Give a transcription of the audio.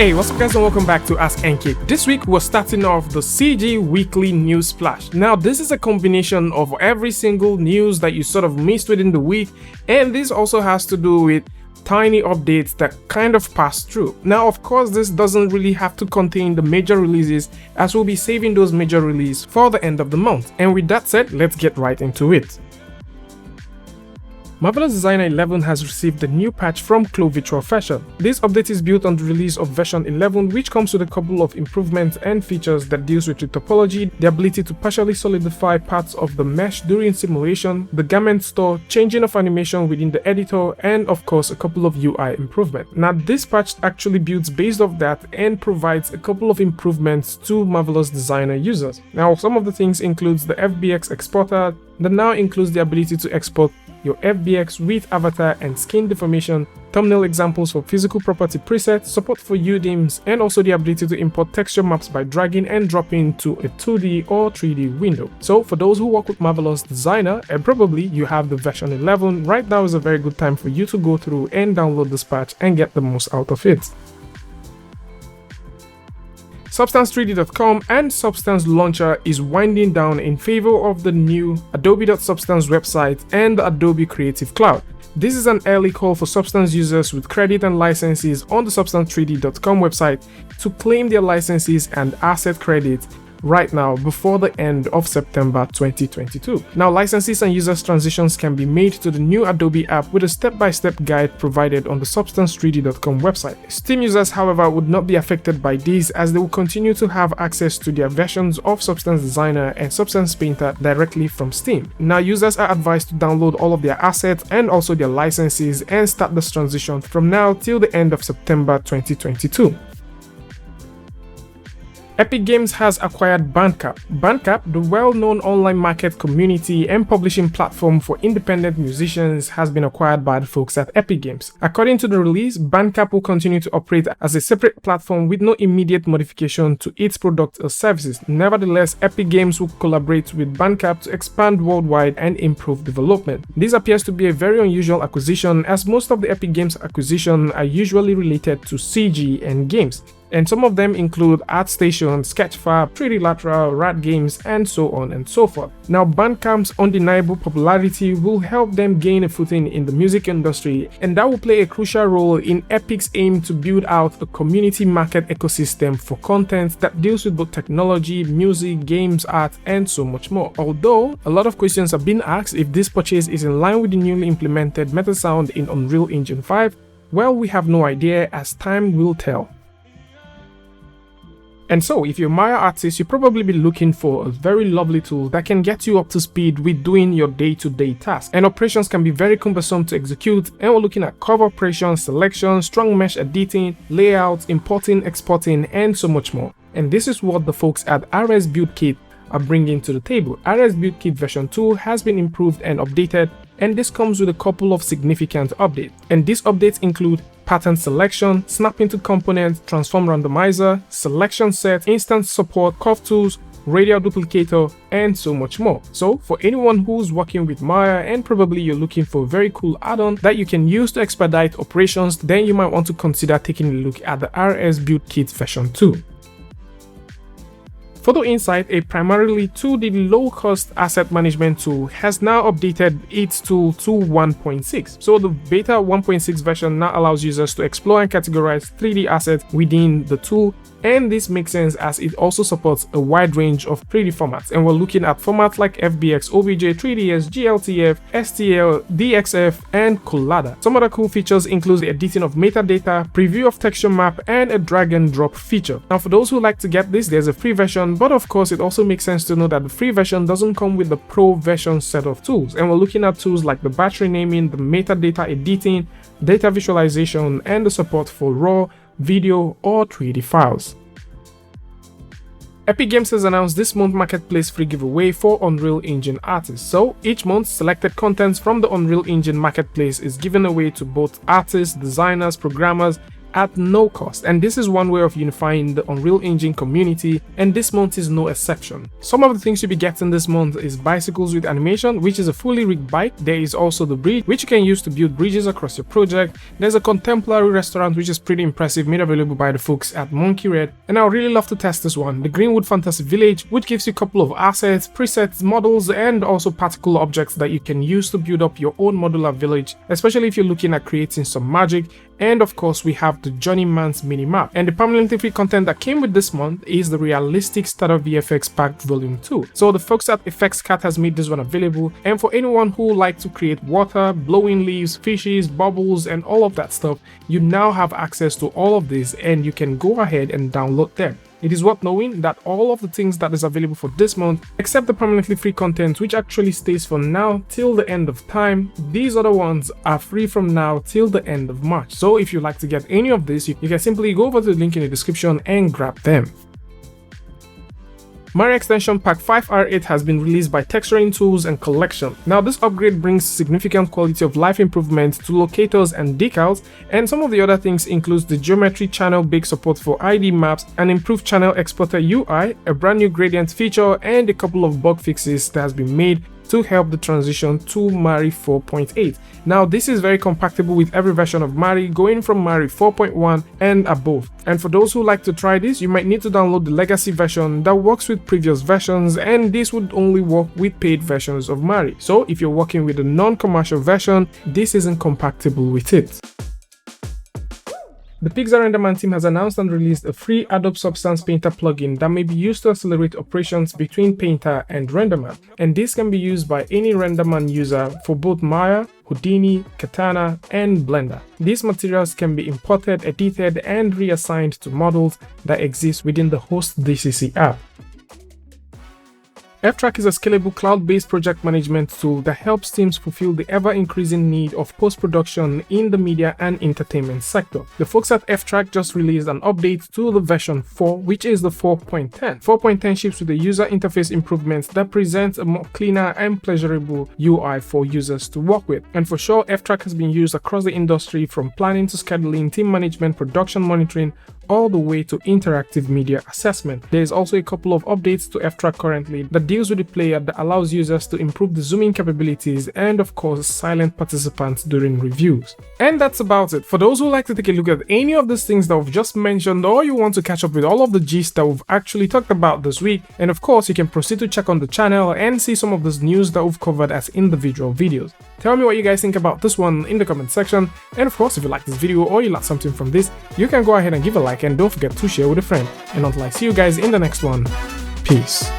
Hey, what's up guys and welcome back to askNK. This week we're starting off the CG Weekly News Splash. Now this is a combination of every single news that you sort of missed within the week, and this also has to do with tiny updates that kind of pass through. Now of course this doesn't really have to contain the major releases, as we'll be saving those major releases for the end of the month. And with that said, let's get right into it. Marvelous Designer 11 has received a new patch from Clo Virtual Fashion. This update is built on the release of version 11, which comes with a couple of improvements and features that deals with the topology, the ability to partially solidify parts of the mesh during simulation, the garment store, changing of animation within the editor, and of course a couple of UI improvements. Now this patch actually builds based off that and provides a couple of improvements to Marvelous Designer users. Now some of the things includes the FBX exporter that now includes the ability to export your FBX with avatar and skin deformation, thumbnail examples for physical property presets, support for UDIMs, and also the ability to import texture maps by dragging and dropping to a 2D or 3D window. So for those who work with Marvelous Designer and probably you have the version 11, right now is a very good time for you to go through and download this patch and get the most out of it. Substance3D.com and Substance Launcher is winding down in favor of the new Adobe.Substance website and the Adobe Creative Cloud. This is an early call for Substance users with credit and licenses on the Substance3D.com website to claim their licenses and asset credit right now before the end of September 2022. Now licenses and users transitions can be made to the new Adobe app with a step-by-step guide provided on the Substance3D.com website. Steam users, however, would not be affected by this, as they will continue to have access to their versions of Substance Designer and Substance Painter directly from Steam. Now users are advised to download all of their assets and also their licenses and start this transition from now till the end of September 2022. Epic Games has acquired Bandcamp. Bandcamp, the well-known online market community and publishing platform for independent musicians, has been acquired by the folks at Epic Games. According to the release, Bandcamp will continue to operate as a separate platform with no immediate modification to its products or services. Nevertheless, Epic Games will collaborate with Bandcamp to expand worldwide and improve development. This appears to be a very unusual acquisition, as most of the Epic Games acquisitions are usually related to CG and games, and some of them include ArtStation, Sketchfab, 3D Lateral, Rat Games, and so on and so forth. Now Bandcamp's undeniable popularity will help them gain a footing in the music industry, and that will play a crucial role in Epic's aim to build out a community market ecosystem for content that deals with both technology, music, games, art, and so much more. Although a lot of questions have been asked if this purchase is in line with the newly implemented MetaSound in Unreal Engine 5, well, we have no idea, as time will tell. And so, if you're a Maya artist, you'll probably be looking for a very lovely tool that can get you up to speed with doing your day-to-day tasks. And operations can be very cumbersome to execute, and we're looking at cover operations, selection, strong mesh editing, layouts, importing, exporting, and so much more. And this is what the folks at R.S Build Kit are bringing to the table. R.S Build Kit version 2 has been improved and updated, and this comes with a couple of significant updates. And these updates include pattern selection, snap into components, transform randomizer, selection set, instance support, curve tools, radial duplicator, and so much more. So for anyone who's working with Maya and probably you're looking for a very cool add-on that you can use to expedite operations, then you might want to consider taking a look at the RS Build Kit version 2. PhotoInsight, a primarily 2D low-cost asset management tool, has now updated its tool to 1.6. So the beta 1.6 version now allows users to explore and categorize 3D assets within the tool, and this makes sense as it also supports a wide range of 3D formats, and we're looking at formats like FBX, OBJ, 3ds, GLTF, STL, DXF, and Collada. Some other cool features include the editing of metadata, preview of texture map, and a drag and drop feature. Now for those who like to get this, there's a free version, but of course it also makes sense to know that the free version doesn't come with the pro version set of tools, and we're looking at tools like the battery naming, the metadata editing, data visualization, and the support for raw, video, or 3D files. Epic Games has announced this month's marketplace free giveaway for Unreal Engine artists. So each month, selected contents from the Unreal Engine marketplace is given away to both artists, designers, programmers, at no cost, and this is one way of unifying the Unreal Engine community, and this month is no exception. Some of the things you'll be getting this month is bicycles with animation, which is a fully rigged bike. There is also the bridge, which you can use to build bridges across your project. There's a contemporary restaurant, which is pretty impressive, made available by the folks at Monkey Red, and I would really love to test this one, the Greenwood Fantasy Village, which gives you a couple of assets, presets, models, and also particle objects that you can use to build up your own modular village, especially if you're looking at creating some magic. And of course, we have the Journeyman's minimap. And the permanently free content that came with this month is the Realistic Starter VFX Pack Volume 2. So the folks at FXCat has made this one available, and for anyone who likes to create water, blowing leaves, fishes, bubbles, and all of that stuff, you now have access to all of this, and you can go ahead and download them. It is worth knowing that all of the things that is available for this month, except the permanently free content, which actually stays for now till the end of time, these other ones are free from now till the end of March. So if you'd like to get any of this, you can simply go over to the link in the description and grab them. Mari Extension Pack 5R8 has been released by Texturing Tools and Collection. Now this upgrade brings significant quality of life improvements to locators and decals, and some of the other things includes the geometry channel big support for ID maps, an improved channel exporter UI, a brand new gradient feature, and a couple of bug fixes that has been made to help the transition to Mari 4.8. Now this is very compatible with every version of Mari, going from Mari 4.1 and above. And for those who like to try this, you might need to download the legacy version that works with previous versions, and this would only work with paid versions of Mari. So if you're working with a non-commercial version, this isn't compatible with it. The Pixar Renderman team has announced and released a free Adobe Substance Painter plugin that may be used to accelerate operations between Painter and Renderman, and this can be used by any Renderman user for both Maya, Houdini, Katana, and Blender. These materials can be imported, edited, and reassigned to models that exist within the host DCC app. Ftrack is a scalable cloud-based project management tool that helps teams fulfill the ever-increasing need of post-production in the media and entertainment sector. The folks at Ftrack just released an update to the version 4, which is the 4.10. 4.10 ships with the user interface improvements that present a more cleaner and pleasurable UI for users to work with. And for sure, Ftrack has been used across the industry, from planning to scheduling, team management, production monitoring, all the way to interactive media assessment. There is also a couple of updates to Ftrack currently that deals with the player that allows users to improve the zooming capabilities and of course silent participants during reviews. And that's about it. For those who like to take a look at any of these things that we've just mentioned, or you want to catch up with all of the gist that we've actually talked about this week, and of course you can proceed to check on the channel and see some of this news that we've covered as individual videos. Tell me what you guys think about this one in the comment section, and of course if you like this video or you like something from this, you can go ahead and give a like, and don't forget to share with a friend. And until I see you guys in the next one, peace.